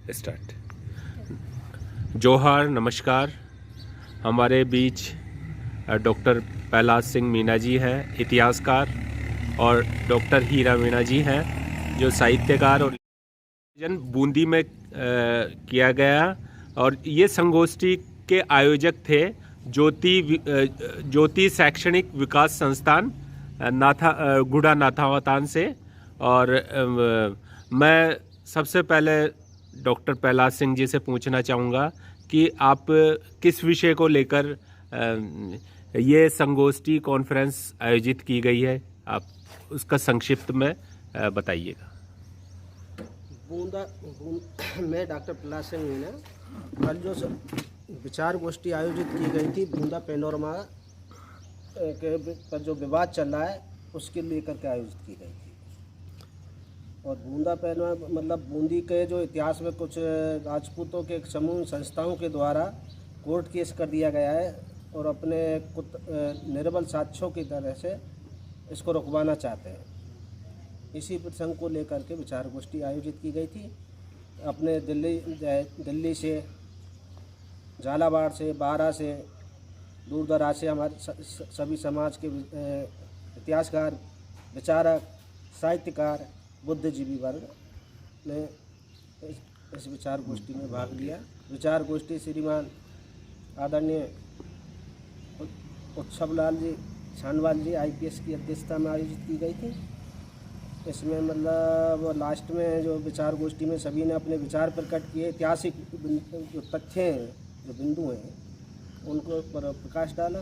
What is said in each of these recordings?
Start. जोहार, नमस्कार। हमारे बीच डॉक्टर प्रहलाद सिंह मीणा जी हैं, इतिहासकार, और डॉक्टर हीरा मीणा जी हैं जो साहित्यकार और जन बूंदी में किया गया। और ये संगोष्ठी के आयोजक थे ज्योति शैक्षणिक विकास संस्थान गुड़ा नाथावतान से। और मैं सबसे पहले डॉक्टर प्रहलाद सिंह जी से पूछना चाहूँगा कि आप किस विषय को लेकर ये संगोष्ठी कॉन्फ्रेंस आयोजित की गई है, आप उसका संक्षिप्त में बताइएगा। मैं डॉक्टर प्रहलाद सिंह मीणा, कल जो विचार गोष्ठी आयोजित की गई थी बूंदा पैनोरमा के पर जो विवाद चल रहा है उसके लेकर के आयोजित की गई थी। और बूंदा पैनोरमा मतलब बूंदी के जो इतिहास में कुछ राजपूतों के एक समूह संस्थाओं के द्वारा कोर्ट केस कर दिया गया है और अपने निर्बल साक्ष्यों की तरह से इसको रुकवाना चाहते हैं। इसी प्रसंग को लेकर के विचार गोष्ठी आयोजित की गई थी। अपने दिल्ली से, झालावाड़ से, बारा से, दूर दराज से हमारे सभी समाज के इतिहासकार, विचारक, साहित्यकार, बुद्धिजीवी वर्ग ने इस विचार गोष्ठी में भाग लिया। विचार गोष्ठी श्रीमान आदरणीय उत्सवलाल जी छानवाल जी IPS की अध्यक्षता में आयोजित की गई थी। इसमें मतलब लास्ट में जो विचार गोष्ठी में सभी ने अपने विचार प्रकट किए, ऐतिहासिक जो तथ्य हैं, जो बिंदु हैं, उनको पर प्रकाश डाला।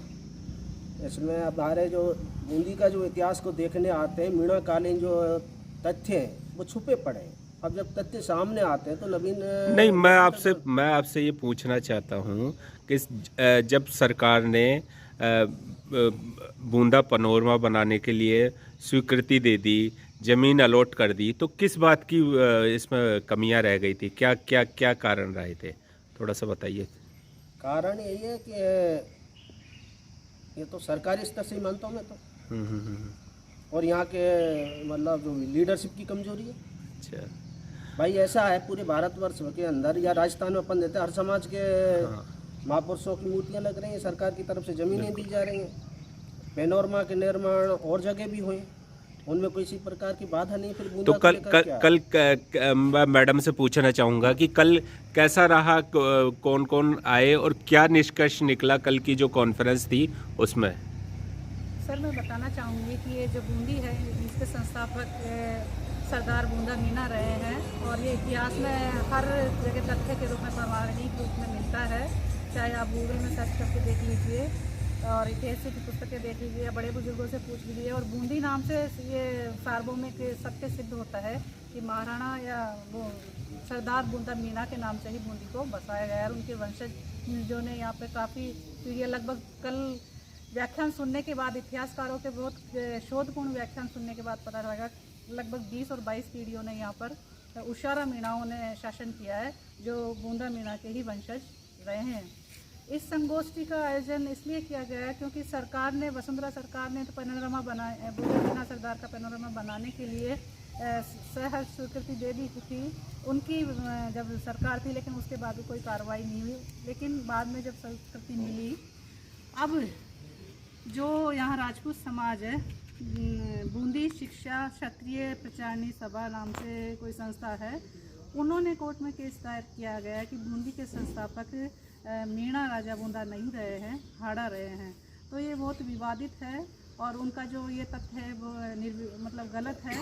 इसमें हमारे जो बूंदी का जो इतिहास को देखने आते हैं, मीणाकालीन जो तथ्य हैं वो छुपे पड़े हैं। अब जब तथ्य सामने आते हैं तो नवीन नहीं, मैं आपसे ये पूछना चाहता हूँ कि जब सरकार ने बूंदा पैनोरमा बनाने के लिए स्वीकृति दे दी, ज़मीन अलॉट कर दी, तो किस बात की इसमें कमियां रह गई थी? क्या क्या क्या कारण रहे थे, थोड़ा सा बताइए। कारण यही है कि ये तो सरकारी स्तर से ही मानता हूँ मैं तो। और यहाँ के मतलब जो लीडरशिप की कमजोरी है। अच्छा भाई ऐसा है पूरे भारतवर्ष के अंदर या राजस्थान में अपन देते हैं, हर समाज के महापुरुषों की मूर्तियाँ लग रही हैं, सरकार की तरफ से ज़मीनें दी जा रही हैं। पैनोरमा के निर्माण और जगह भी हुए, उनमें कोई इसी प्रकार की बाधा नहीं। फिर तो कल मैं मैडम से पूछना चाहूँगा कि कल कैसा रहा, कौन कौन आए और क्या निष्कर्ष निकला कल की जो कॉन्फ्रेंस थी उसमें? सर, मैं बताना चाहूँगी कि ये जो बूंदी है इसके संस्थापक सरदार बूंदा मीणा रहे हैं। और ये इतिहास में हर जगह तथ्य के रूप में प्रमाणिक रूप में मिलता है, चाहे आप गूगल में सर्च करके देख लीजिए और इतिहास की पुस्तकें देख लीजिए या बड़े बुजुर्गों से पूछ लीजिए। और बूंदी नाम से ये सार्वभौमिक सत्य सिद्ध होता है कि महाराणा या वो सरदार बूंदा मीणा के नाम से ही बूंदी को बसाया गया है। और उनके वंशज जो ने यहाँ पे काफ़ी पीढ़ियाँ, लगभग कल व्याख्यान सुनने के बाद, इतिहासकारों के बहुत शोधपूर्ण व्याख्यान सुनने के बाद पता लगा लगभग 20 और 22 पीढ़ियों ने यहाँ पर उषारा मीणाओं ने शासन किया है, जो बूंदा मीणा के ही वंशज रहे हैं। इस संगोष्ठी का आयोजन इसलिए किया गया है क्योंकि सरकार ने, वसुंधरा सरकार ने तो पैनोरमा बनाया, बूंदा मीणा सरदार का पैनोरमा बनाने के लिए सहर्ष स्वीकृति दे दी थी उनकी जब सरकार थी, लेकिन उसके बाद भी कोई कार्रवाई नहीं हुई। लेकिन बाद में जब स्वीकृति मिली, अब जो यहाँ राजपूत समाज है, बूंदी शिक्षा क्षत्रिय प्रचारणी सभा नाम से कोई संस्था है, उन्होंने कोर्ट में केस दायर किया गया है कि बूंदी के संस्थापक मीणा राजा बूंदा नहीं रहे हैं, हाड़ा रहे हैं। तो ये बहुत विवादित है और उनका जो ये तथ्य है वो मतलब गलत है,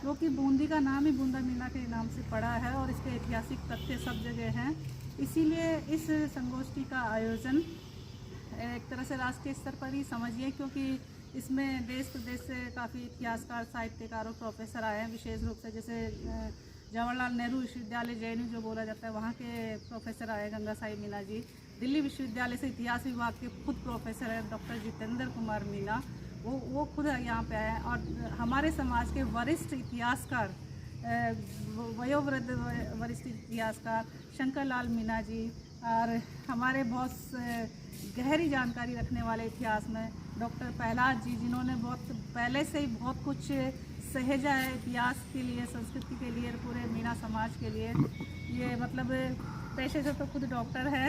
क्योंकि बूंदी का नाम ही बूंदा मीणा के नाम से पड़ा है और इसके ऐतिहासिक तथ्य सब जगह हैं। इसीलिए इस संगोष्ठी का आयोजन एक तरह से राष्ट्रीय स्तर पर ही समझिए, क्योंकि इसमें देश प्रदेश से काफ़ी इतिहासकार, साहित्यकार और प्रोफेसर आए हैं। विशेष रूप से जैसे जवाहरलाल नेहरू विश्वविद्यालय JNU जो बोला जाता है, वहाँ के प्रोफेसर आए गंगा साई मीणा जी। दिल्ली विश्वविद्यालय से इतिहास विभाग के खुद प्रोफेसर हैं डॉक्टर जितेंद्र कुमार मीणा, वो खुद यहाँ पे आए हैं। और हमारे समाज के वरिष्ठ इतिहासकार, वयोवृद्ध वरिष्ठ इतिहासकार शंकर लाल मीणा जी, और हमारे बहुत गहरी जानकारी रखने वाले इतिहास में डॉक्टर प्रहलाद जी, जिन्होंने बहुत पहले से ही बहुत कुछ सहेजा है इतिहास के लिए, संस्कृति के लिए, पूरे मीणा समाज के लिए। ये मतलब पेशे से तो खुद डॉक्टर है,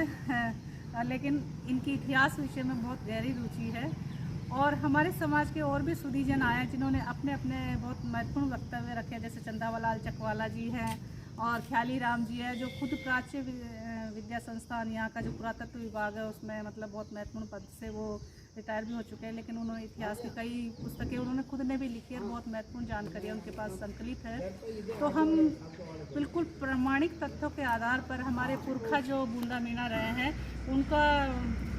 लेकिन इनकी इतिहास विषय में बहुत गहरी रुचि है। और हमारे समाज के और भी सुधीजन आए हैं जिन्होंने अपने अपने बहुत महत्वपूर्ण वक्तव्य रखे, जैसे चंदावालाल चकवाला जी हैं और ख्याली राम जी है, जो खुद प्राच्य विद्या संस्थान यहाँ का जो पुरातत्व विभाग है उसमें मतलब बहुत महत्वपूर्ण पद से वो रिटायर भी हो चुके हैं, लेकिन उन्होंने इतिहास की कई पुस्तकें उन्होंने खुद ने भी लिखी है, बहुत महत्वपूर्ण जानकारी उनके पास संकलित है। तो हम बिल्कुल प्रामाणिक तथ्यों के आधार पर हमारे पुरखा जो बूंदा मीणा रहे हैं उनका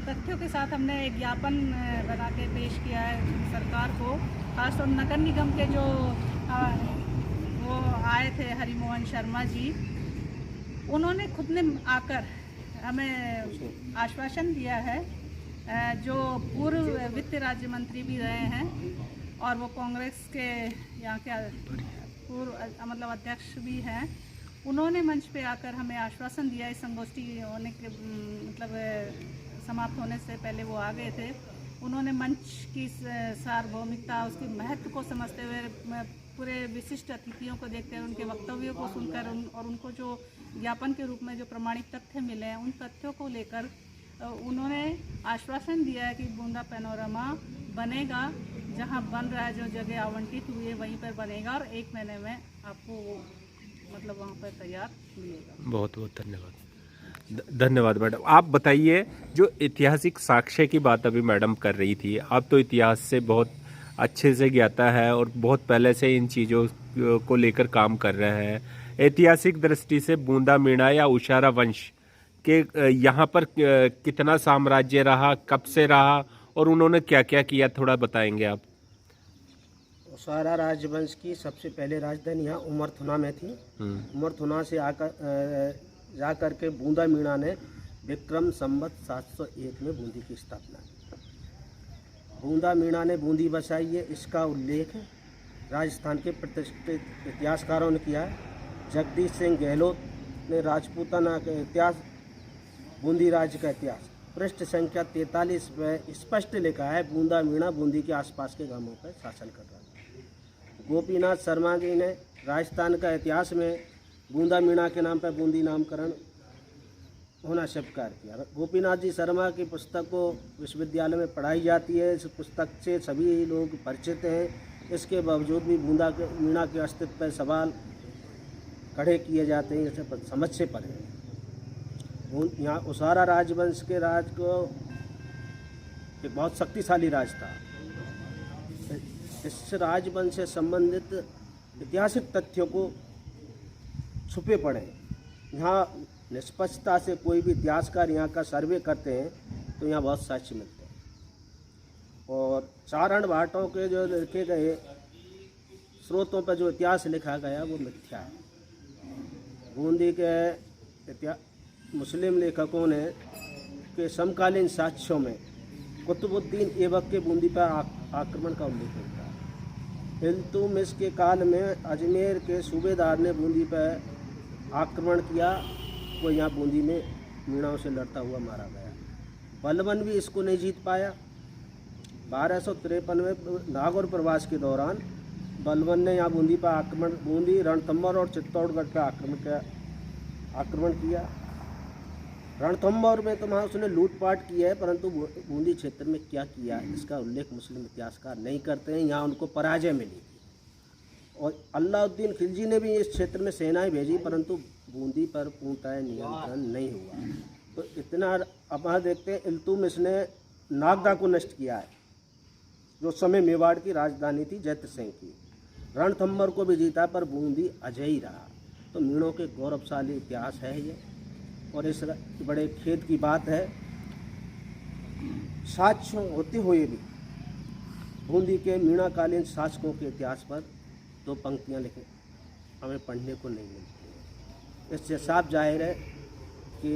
तथ्यों के साथ हमने एक ज्ञापन बना के पेश किया है सरकार को। खासतौर नगर निगम के जो वो आए थे हरिमोहन शर्मा जी, उन्होंने खुद ने आकर हमें आश्वासन दिया है, जो पूर्व वित्त राज्य मंत्री भी रहे हैं और वो कांग्रेस के यहाँ के पूर्व मतलब अध्यक्ष भी हैं, उन्होंने मंच पे आकर हमें आश्वासन दिया। इस संगोष्ठी होने के मतलब समाप्त होने से पहले वो आ गए थे। उन्होंने मंच की सार्वभौमिकता, उसकी महत्व को समझते हुए, पूरे विशिष्ट अतिथियों को देखते हुए, उनके वक्तव्यों को सुनकर और उनको जो ज्ञापन के रूप में जो प्रमाणित तथ्य मिले हैं उन तथ्यों को लेकर उन्होंने आश्वासन दिया है कि बूंदा पैनोरमा बनेगा, जहां बन रहा है, जो जगह आवंटित हुई है वहीं पर बनेगा और 1 महीने में आपको मतलब वहां पर तैयार मिलेगा। बहुत बहुत धन्यवाद। धन्यवाद मैडम। आप बताइए, जो ऐतिहासिक साक्ष्य की बात अभी मैडम कर रही थी, आप तो इतिहास से बहुत अच्छे से ज्ञाता है और बहुत पहले से इन चीज़ों को लेकर काम कर रहे हैं। ऐतिहासिक दृष्टि से बूंदा मीणा या उशारा वंश के यहाँ पर कितना साम्राज्य रहा, कब से रहा और उन्होंने क्या क्या किया, थोड़ा बताएंगे आप? उसारा राजवंश की सबसे पहले राजधानी यहाँ उमरथुना में थी। उमरथुना से आकर जाकर के बूंदा मीणा ने विक्रम संवत 701 में बूंदी की स्थापना की। बूंदा मीणा ने बूंदी बसाई है, इसका उल्लेख राजस्थान के प्रतिष्ठित इतिहासकारों ने किया है। जगदीश सिंह गहलोत ने राजपूताना का इतिहास, बूंदी राज्य का इतिहास, पृष्ठ संख्या 43 में स्पष्ट लिखा है, बूंदा मीणा बूंदी के आसपास के गांवों पर शासन कर रहा था। गोपीनाथ शर्मा जी ने राजस्थान का इतिहास में बूंदा मीणा के नाम पर बूंदी नामकरण होना स्वीकार किया। गोपीनाथ जी शर्मा की पुस्तक को विश्वविद्यालय में पढ़ाई जाती है, इस पुस्तक से सभी लोग परिचित हैं। इसके बावजूद भी बूंदा के मीणा के अस्तित्व पर सवाल खड़े किए जाते हैं, जैसे समझ से परे। यहाँ उसारा राजवंश के राज को एक बहुत शक्तिशाली राज था। इस राजवंश से संबंधित ऐतिहासिक तथ्यों को छुपे पड़े। यहाँ निष्पक्षता से कोई भी इतिहासकार यहाँ का सर्वे करते हैं तो यहाँ बहुत साक्ष्य मिलते हैं। और चारण भाटों के जो लिखे गए स्रोतों पर जो इतिहास लिखा गया वो मिथ्या है। बूंदी के मुस्लिम लेखकों ने के समकालीन साक्ष्यों में कुतुबुद्दीन ऐबक के बूंदी पर आक्रमण का उल्लेख होता है। इल्तुतमिश के काल में अजमेर के सूबेदार ने बूंदी पर आक्रमण किया, वो यहाँ बूंदी में मीणाओं से लड़ता हुआ मारा गया। बलबन भी इसको नहीं जीत पाया। 1253 में नागौर प्रवास के दौरान बलबन ने यहाँ बूंदी पर आक्रमण, बूंदी, रणथंभौर और चित्तौड़गढ़ पर आक्रमण किया। रणथंभौर में तो वहाँ उसने लूटपाट की है, परंतु बूंदी क्षेत्र में क्या किया इसका उल्लेख मुस्लिम इतिहासकार नहीं करते हैं। यहाँ उनको पराजय मिली और अलाउद्दीन खिलजी ने भी इस क्षेत्र में सेनाएं भेजी, परंतु बूंदी पर पूर्णतः नियंत्रण नहीं हुआ। तो इतना अब वहाँ देखते हैं, इल्तुतमिश ने नागदा को नष्ट किया है, जो समय मेवाड़ की राजधानी थी जैत सिंह की। रणथंभौर को भी जीता, पर बूंदी अजय रहा। तो मीणों के गौरवशाली इतिहास है ये, और इस बड़े खेद की बात है, साक्ष्य होते हुए भी बूंदी के मीणाकालीन शासकों के इतिहास पर 2 पंक्तियाँ लिखे हमें पढ़ने को नहीं मिलती हैं। इससे साफ जाहिर है कि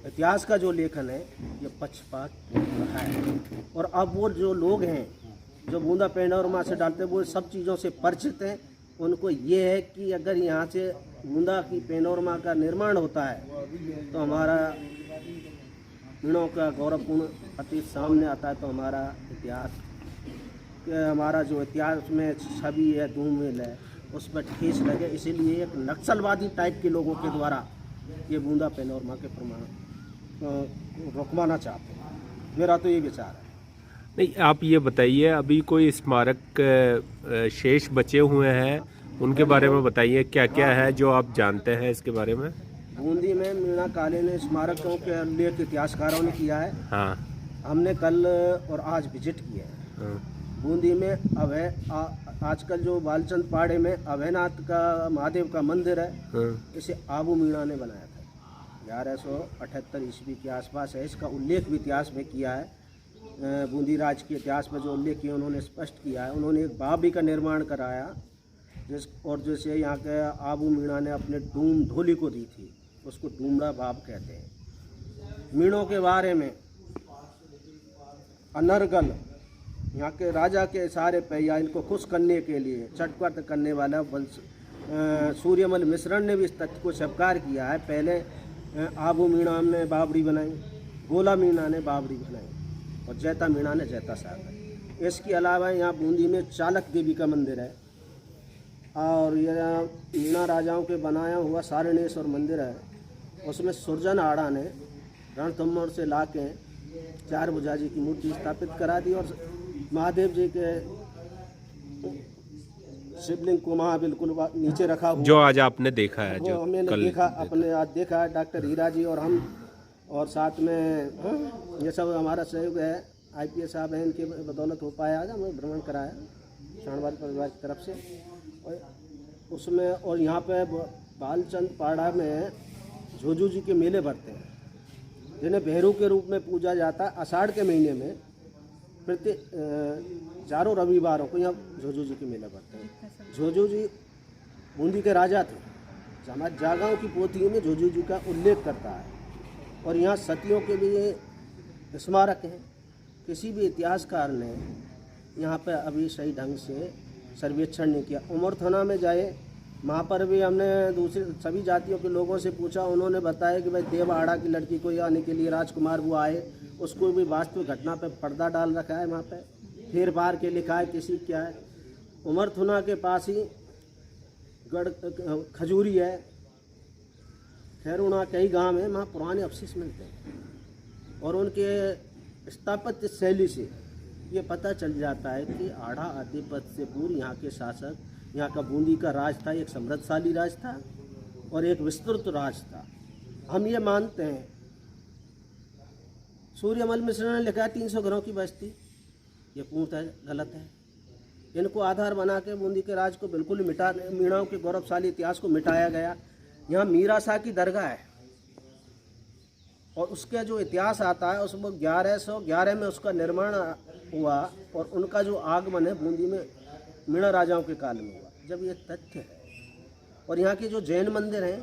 इतिहास का जो लेखन है ये पक्षपात रहा है। और अब वो जो लोग हैं जो बूंदा पैनोरमा से डालते हैं, वो सब चीज़ों से परिचित हैं। उनको ये है कि अगर यहाँ से बूंदा की पैनोरमा का निर्माण होता है तो हमारा मीणों का गौरवपूर्ण अतीत सामने आता है, तो हमारा इतिहास हमारा जो इतिहास में छवि है, धूमिल है, उस पर ठेस लगे, इसीलिए एक नक्सलवादी टाइप के लोगों के द्वारा ये बूंदा पैनोरमा के प्रमाण रुकवाना चाहते हैं। मेरा तो ये विचार है। नहीं, आप ये बताइए, अभी कोई स्मारक शेष बचे हुए हैं, उनके बारे में बताइए, क्या क्या है जो आप जानते हैं इसके बारे में। बूंदी में मीणा काले ने स्मारकों के उल्लेख इतिहासकारों ने किया है। हाँ हमने कल और आज विजिट किया है। हाँ बूंदी में आजकल जो बालचंद पाड़े में अभयनाथ का महादेव का मंदिर है, हाँ इसे आबू मीणा ने बनाया था। 1178 ईस्वी के आसपास है। इसका उल्लेख भी इतिहास में किया है। बूंदी राज के इतिहास में जो उल्लेख किया उन्होंने स्पष्ट किया है। उन्होंने एक बाबी का निर्माण कराया और जैसे यहाँ के आबू मीणा ने अपने डूम ढोली को दी थी, उसको डूमड़ा बाब कहते हैं। मीणों के बारे में अनर्गल यहाँ के राजा के इशारे पे या इनको खुश करने के लिए चटपट करने वाला वंश सूर्यमल मिश्रण ने भी इस तथ्य को स्वीकार किया है। पहले आबू मीणा ने बाबरी बनाई, गोला मीणा ने बाबरी बनाई और जैता मीणा ने जैता सागर। इसके अलावा यहाँ बूंदी में चालक देवी का मंदिर है और यह मीणा राजाओं के बनाया हुआ सारणेश्वर मंदिर है। उसमें सुरजन आड़ा ने रणथंभौर से ला के 4 भुजा जी की मूर्ति स्थापित करा दी और महादेव जी के शिवलिंग को वहाँ बिल्कुल नीचे रखा हुआ, जो आज आपने देखा है, वो जो हमने कल देखा, अपने आज देखा है। डॉक्टर हीरा जी और हम और साथ में ये सब हमारा सहयोग है। IPS साहब हैं, इनके बदौलत हो पाया। आज हमें भ्रमण कराया शानवाद परिवार की तरफ से। और उसमें और यहाँ पे बालचंद पाड़ा में झोझू जी के मेले भरते हैं, जिन्हें भैरू के रूप में पूजा जाता है। आषाढ़ के महीने में प्रति 4 रविवारों को यहाँ झोझू जी के मेले भरते हैं। झोझू जी बूंदी के राजा थे। हमारे जागाओं की पोथियों में झोझू जी का उल्लेख करता है और यहाँ सतियों के लिए स्मारक हैं। किसी भी इतिहासकार ने यहाँ पर अभी सही ढंग से सर्वेक्षण नहीं किया। उमर थाना में जाए, वहाँ पर भी हमने दूसरे सभी जातियों के लोगों से पूछा। उन्होंने बताया कि भाई देवाड़ा की लड़की को आने के लिए राजकुमार वो आए, उसको भी वास्तविक घटना पे पर्दा डाल रखा है। वहाँ पे फेर फार के लिखा है किसी क्या है। उमर थाना के पास ही गढ़ खजूरी है, खैरुणा, कई गांव में वहाँ पुराने अवशेष मिलते हैं और उनके स्थापत्य शैली से ये पता चल जाता है कि आढ़ा आदिपत से पूर्व यहाँ के शासक, यहाँ का बूंदी का राज था, एक समृद्धशाली राज था और एक विस्तृत राज था। हम ये मानते हैं। सूर्यमल मिश्र ने लिखा 300 घरों की बस्ती, ये पूर्णतः गलत है। इनको आधार बना के बूंदी के राज को बिल्कुल मिटा, मीणाओं के गौरवशाली इतिहास को मिटाया गया। यहाँ मीरा शाह की दरगाह है और उसके जो इतिहास आता है उसमें 1111 में उसका निर्माण हुआ और उनका जो आगमन है बूंदी में मीणा राजाओं के काल में हुआ। जब ये तथ्य है और यहाँ के जो जैन मंदिर हैं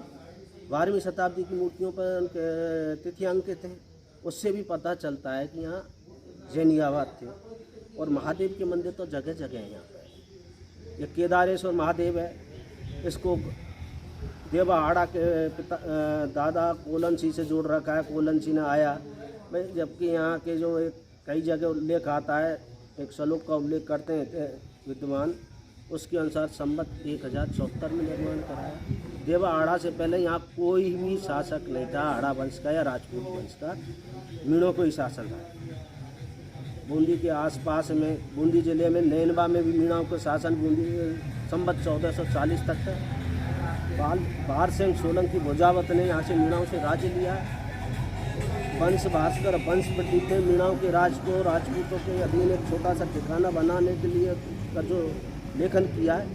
12वीं शताब्दी की मूर्तियों पर उनके तिथि अंकित हैं, उससे भी पता चलता है कि यहाँ जैनियावाद थे। और महादेव के मंदिर तो जगह जगह हैं यहाँ पर। ये केदारेश्वर महादेव है, इसको देवाहाड़ा के पिता दादा कोलनसी से जोड़ रखा है। कोलनसी ने आया भाई, जबकि यहाँ के जो एक कई जगह उल्लेख आता है, एक श्लोक का उल्लेख करते हैं विद्वान, उसके अनुसार संवत 1074 में निर्माण कराया। देवाहाड़ा से पहले यहाँ कोई भी शासक नहीं था हाड़ा वंश का या राजपूत वंश का, मीणों को ही शासन था। बूंदी के आसपास में बूंदी जिले में नैनवा में भी मीणाओं का शासन बूंदी संवत 1440 तक था। बाहर सिंह सोलंकी भुजावत ने यहाँ से मीणाओं से राज्य लिया। वंश भास्कर वंश प्रदीप ने मीणाओं के राज को राजपूतों के अधीन एक छोटा सा ठिकाना बनाने के लिए का जो लेखन किया है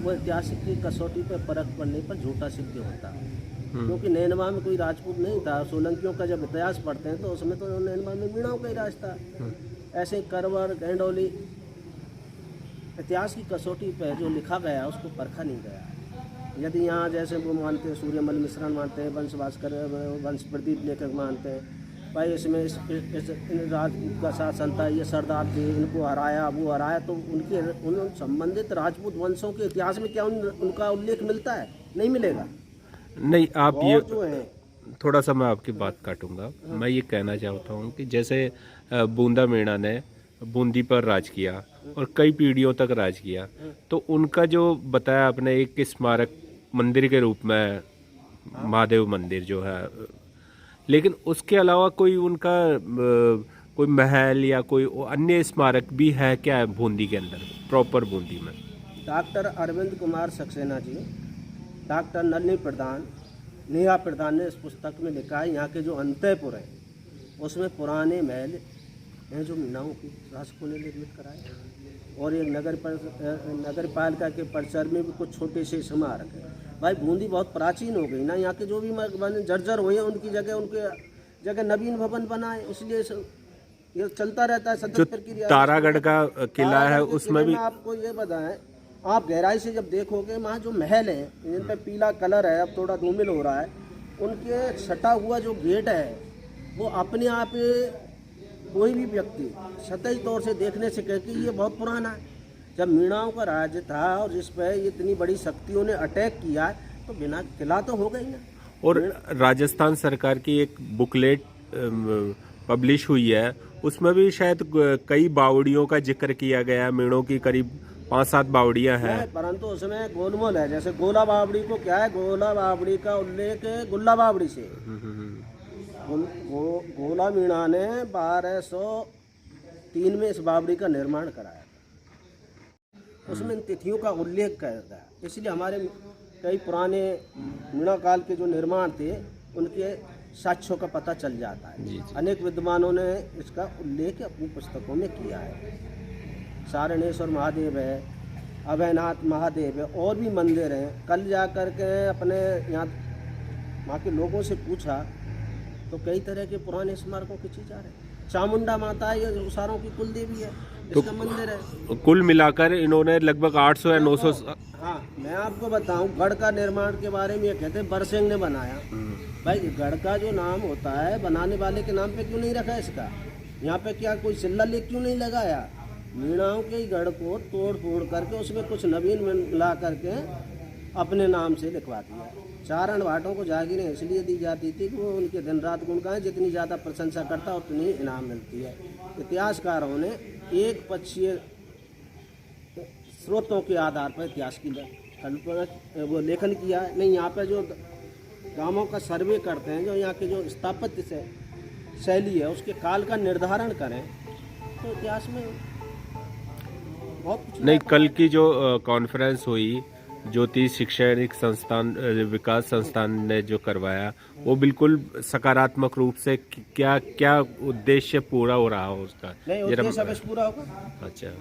वो ऐतिहासिक की कसौटी पर परख पड़ने पर झूठा सिद्ध होता है, क्योंकि नैनवा में कोई राजपूत नहीं था। सोलंकियों का जब इतिहास पढ़ते हैं तो उसमें तो नैनवा में मीणाओं का ही राज था। ऐसे करवर गैंडोली इतिहास की कसौटी पर जो लिखा गया उसको परखा नहीं गया। यदि यहाँ जैसे वो मानते हैं, सूर्यमल मिश्रण मानते हैं, वंश भास्कर वंश प्रदीप लेखक मानते हैं भाई इसमें इस राजपूत का शासन था, ये सरदार थे, इनको हराया वो हराया, तो उनके उन संबंधित राजपूत वंशों के इतिहास में क्या उनका उल्लेख मिलता है? नहीं मिलेगा। नहीं, आप ये जो है थोड़ा सा मैं आपकी बात काटूंगा। मैं ये कहना चाहता हूँ कि जैसे बूंदा मीणा ने बूंदी पर राज किया और कई पीढ़ियों तक राज किया। तो उनका जो बताया आपने एक स्मारक मंदिर के रूप में महादेव मंदिर जो है, लेकिन उसके अलावा कोई उनका कोई महल या कोई अन्य स्मारक भी है क्या बूंदी के अंदर, प्रॉपर बूंदी में? डॉक्टर अरविंद कुमार सक्सेना जी, डॉक्टर नलिनी प्रधान, नेहा प्रधान ने इस पुस्तक में लिखा है यहाँ के जो अंतःपुर हैं उसमें पुराने महल हैं जो मीणाओं की शासकों ने निर्मित कराए, और एक नगर पालिका के परिसर में भी कुछ छोटे से स्मारक है। भाई बूंदी बहुत प्राचीन हो गई ना, यहाँ के जो भी जर्जर हुए हैं उनकी जगह नवीन भवन बनाए, इसलिए ये चलता रहता है। 77 की तारागढ़ का किला है उसमें भी आपको ये बताएं, आप गहराई से जब देखोगे वहाँ जो महल है जिन पर पीला कलर है, अब थोड़ा धूमिल हो रहा है, उनके सटा हुआ जो गेट है वो अपने आप कोई भी व्यक्ति सतही तौर से देखने से कहे कि ये बहुत पुराना है। जब मीणाओं का राज्य था और जिस पर इतनी बड़ी शक्तियों ने अटैक किया तो बिना किला तो हो गई ना। और राजस्थान सरकार की एक बुकलेट पब्लिश हुई है, उसमें भी शायद कई बावड़ियों का जिक्र किया गया है। मीणों की करीब 5-7 बावड़ियां हैं, परंतु उसमें गोलमोल है। जैसे गोला बावड़ी को क्या है, गोला बावड़ी का उल्लेख गुल्ला बावड़ी से। गोला मीणा ने 1203 में इस बावड़ी का निर्माण कराया था, उसमें इन तिथियों का उल्लेख करता है। इसलिए हमारे कई पुराने मीणा काल के जो निर्माण थे उनके साक्ष्यों का पता चल जाता है। अनेक विद्वानों ने इसका उल्लेख अपनी पुस्तकों में किया है। सारणेश्वर महादेव है, अभयनाथ महादेव है, और भी मंदिर हैं। कल जा कर के अपने यहाँ वहाँ के लोगों से पूछा तो कई तरह के पुराने स्मारकों की चीज़ आ रहे हैं। चामुंडा माता है, ये उसारों की कुल देवी है, इसका मंदिर है। कुल मिलाकर इन्होंने लगभग 800 या 900। हाँ, मैं आपको बताऊं, गढ़ का निर्माण के बारे में ये कहते हैं बरसिंह ने बनाया। भाई गढ़ का जो नाम होता है बनाने वाले के नाम पे क्यों नहीं रखा इसका? यहाँ पे क्या कोई शिला लेख क्यों नहीं लगाया? मीणाओं के गढ़ को तोड़ फोड़ करके उसमें कुछ नवीन मिला करके अपने नाम से लिखवा दिया। चारण भाटों को जागीरें इसलिए दी जाती थी कि वो उनके दिन रात गुण गाएं, जितनी ज़्यादा प्रशंसा करता उतनी इनाम मिलती है। इतिहासकारों ने एक पक्षीय स्रोतों के आधार पर इतिहास की कल्पना वो लेखन किया है। नहीं, यहाँ पे जो गांवों का सर्वे करते हैं, जो यहाँ के जो स्थापत्य से शैली है उसके काल का निर्धारण करें तो इतिहास में बहुत कुछ। नहीं, कल की जो कॉन्फ्रेंस हुई ज्योति शैक्षणिक संस्थान विकास संस्थान ने जो करवाया वो बिल्कुल सकारात्मक रूप से क्या क्या उद्देश्य पूरा हो रहा हो उसका? नहीं, उद्देश्य अब पूरा होगा। अच्छा,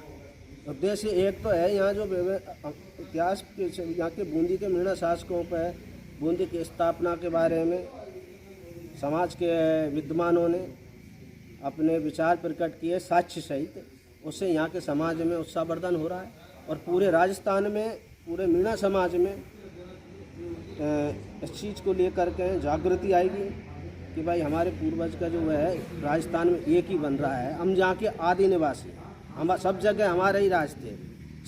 उद्देश्य एक तो है यहाँ जो इतिहास के यहाँ के बूंदी के मीणा शासकों पर बूंदी की स्थापना के बारे में समाज के विद्वानों ने अपने विचार प्रकट किए साक्ष्य सहित। उससे यहाँ के समाज में उत्साहवर्धन हो रहा है और पूरे राजस्थान में, पूरे मीणा समाज में इस चीज़ को लेकर के जागृति आएगी कि भाई हमारे पूर्वज का जो है राजस्थान में एक ही बन रहा है। हम जहाँ के आदि निवासी, हम सब जगह हमारे ही राज थे,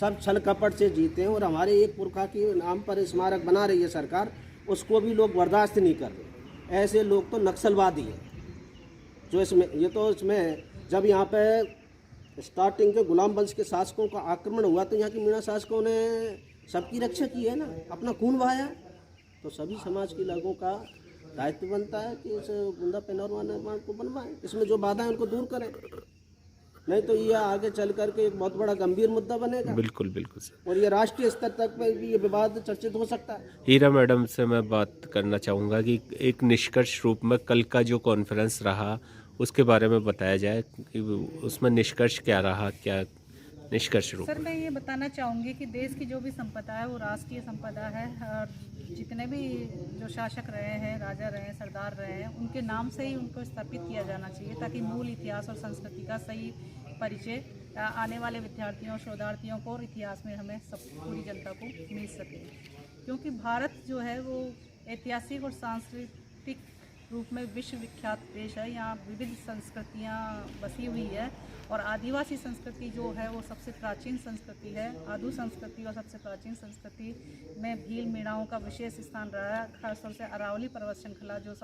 सब छल कपट से जीते हैं और हमारे एक पुरखा के नाम पर स्मारक बना रही है सरकार, उसको भी लोग बर्दाश्त नहीं कर रहे। ऐसे लोग तो नक्सलवादी हैं जो इसमें जब यहाँ पे स्टार्टिंग के गुलाम वंश के शासकों का आक्रमण हुआ तो यहाँ के मीणा शासकों ने सबकी रक्षा की है ना, अपना खून बहाया। तो सभी समाज के लोगों का दायित्व बनता है कि इस बूंदा पैनोरमा निर्माण को बनवाएं, इसमें जो बाधा है उनको दूर करें, नहीं तो ये आगे चल करके एक बहुत बड़ा गंभीर मुद्दा बनेगा। बिल्कुल बिल्कुल सर। और ये राष्ट्रीय स्तर तक पर भी ये विवाद चर्चित हो सकता है। हीरा मैडम से मैं बात करना चाहूँगा कि एक निष्कर्ष रूप में कल का जो कॉन्फ्रेंस रहा उसके बारे में बताया जाए कि उसमें निष्कर्ष क्या रहा, क्या निष्कर्ष रूप? सर, मैं ये बताना चाहूँगी कि देश की जो भी संपदा है वो राष्ट्रीय संपदा है और जितने भी जो शासक रहे हैं, राजा रहे हैं, सरदार रहे हैं, उनके नाम से ही उनको स्थापित किया जाना चाहिए ताकि मूल इतिहास और संस्कृति का सही परिचय आने वाले विद्यार्थियों, शोधार्थियों को और इतिहास में हमें सब पूरी जनता को मिल सके। क्योंकि भारत जो है वो ऐतिहासिक और सांस्कृतिक रूप में विश्व विख्यात देश है। यहाँ विविध संस्कृतियाँ बसी हुई है और आदिवासी संस्कृति जो है वो सबसे प्राचीन संस्कृति है। आदु संस्कृति और सबसे प्राचीन संस्कृति में भील मीणाओं का विशेष स्थान रहा है। खासतौर से अरावली पर्वत श्रृंखला जो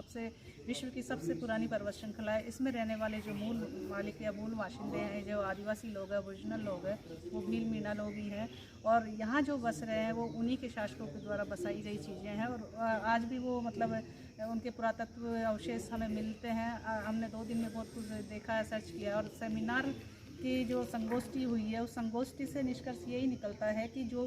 विश्व की सबसे पुरानी पर्वत श्रृंखला है, इसमें रहने वाले जो मूल मालिक या मूल बाशिंदे हैं, जो आदिवासी लोग हैं, ओरिजिनल लोग हैं, वो भील मीणा लोग ही हैं। और यहाँ जो बस रहे हैं वो उन्हीं के शासकों के द्वारा बसाई गई चीज़ें हैं और आज भी वो मतलब उनके पुरातत्व अवशेष हमें मिलते हैं। हमने 2 दिन में बहुत कुछ देखा है, सर्च किया और सेमिनार की जो संगोष्ठी हुई है उस संगोष्ठी से निष्कर्ष यही निकलता है कि जो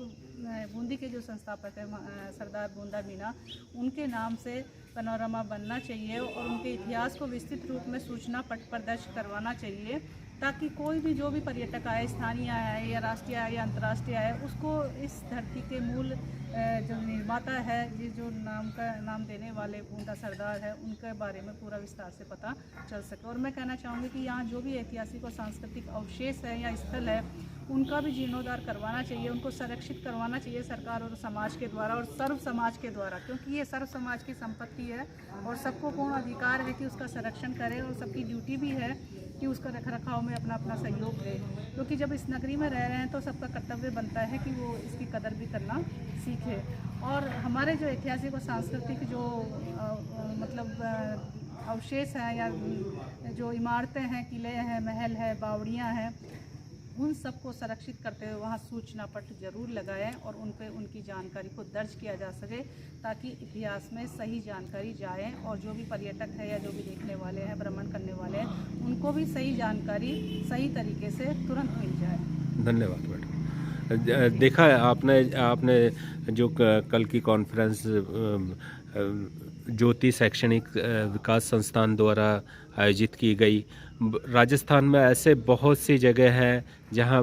बूंदी के जो संस्थापक है सरदार बूंदा मीणा, उनके नाम से पैनोरमा बनना चाहिए और उनके इतिहास को विस्तृत रूप में सूचना पट पर दर्ज करवाना चाहिए, ताकि कोई भी जो भी पर्यटक आए, स्थानीय आए या राष्ट्रीय आए या अंतर्राष्ट्रीय आए, उसको इस धरती के मूल जो निर्माता है, जो नाम देने वाले बूंदा सरदार है, उनके बारे में पूरा विस्तार से पता चल सके। और मैं कहना चाहूँगी कि यहाँ जो भी ऐतिहासिक और सांस्कृतिक अवशेष है या स्थल है, उनका भी जीर्णोद्धार करवाना चाहिए, उनको संरक्षित करवाना चाहिए सरकार और समाज के द्वारा और सर्व समाज के द्वारा, क्योंकि ये सर्व समाज की संपत्ति है और सबको पूर्ण अधिकार है कि उसका संरक्षण करें और सबकी ड्यूटी भी है कि उसका रखरखाव में अपना अपना सहयोग दे। क्योंकि जब इस नगरी में रह रहे हैं तो सबका कर्तव्य बनता है कि वो इसकी कदर भी करना सीखे। और हमारे जो ऐतिहासिक और सांस्कृतिक जो मतलब अवशेष हैं या जो इमारतें हैं, किले हैं, महल है, बावड़ियाँ हैं, उन सबको संरक्षित करते हुए वहाँ सूचना पट जरूर लगाएं और उन पे उनकी जानकारी को दर्ज किया जा सके, ताकि इतिहास में सही जानकारी जाए और जो भी पर्यटक है या जो भी देखने वाले हैं, भ्रमण करने वाले हैं, उनको भी सही जानकारी सही तरीके से तुरंत मिल जाए। धन्यवाद मैडम। देखा है आपने जो कल की कॉन्फ्रेंस ज्योति शैक्षणिक विकास संस्थान द्वारा आयोजित की गई। राजस्थान में ऐसे बहुत सी जगह हैं जहां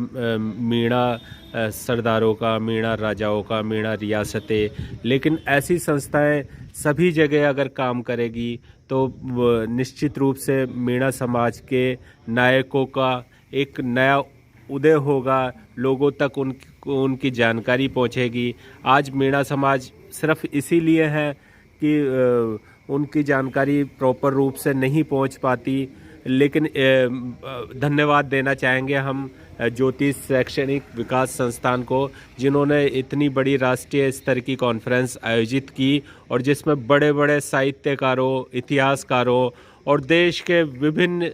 मीणा सरदारों का, मीणा राजाओं का, मीणा रियासतें, लेकिन ऐसी संस्थाएं सभी जगह अगर काम करेगी तो निश्चित रूप से मीणा समाज के नायकों का एक नया उदय होगा, लोगों तक उनकी जानकारी पहुंचेगी। आज मीणा समाज सिर्फ इसीलिए है कि उनकी जानकारी प्रॉपर रूप से नहीं पहुंच पाती, लेकिन धन्यवाद देना चाहेंगे हम ज्योति शैक्षणिक विकास संस्थान को, जिन्होंने इतनी बड़ी राष्ट्रीय स्तर की कॉन्फ्रेंस आयोजित की और जिसमें बड़े बड़े साहित्यकारों, इतिहासकारों और देश के विभिन्न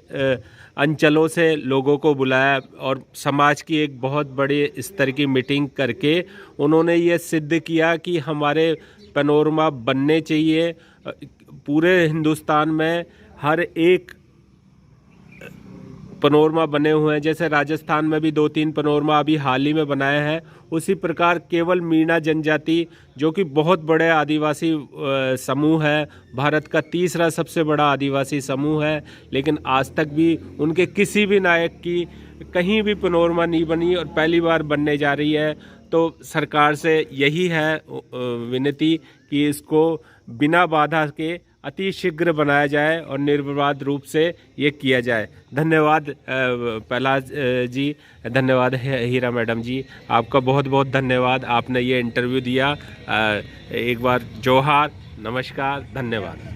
अंचलों से लोगों को बुलाया और समाज की एक बहुत बड़ी स्तर की मीटिंग करके उन्होंने ये सिद्ध किया कि हमारे पैनोरमा बनने चाहिए। पूरे हिंदुस्तान में हर एक पैनोरमा बने हुए हैं, जैसे राजस्थान में भी 2-3 पैनोरमा अभी हाल ही में बनाए हैं, उसी प्रकार केवल मीणा जनजाति, जो कि बहुत बड़े आदिवासी समूह है, भारत का 3रा सबसे बड़ा आदिवासी समूह है, लेकिन आज तक भी उनके किसी भी नायक की कहीं भी पैनोरमा नहीं बनी और पहली बार बनने जा रही है। तो सरकार से यही है विनती कि इसको बिना बाधा के अति शीघ्र बनाया जाए और निर्विवाद रूप से ये किया जाए। धन्यवाद प्रहलाद जी, धन्यवाद हीरा मैडम जी, आपका बहुत बहुत धन्यवाद, आपने ये इंटरव्यू दिया। एक बार जोहार, नमस्कार, धन्यवाद।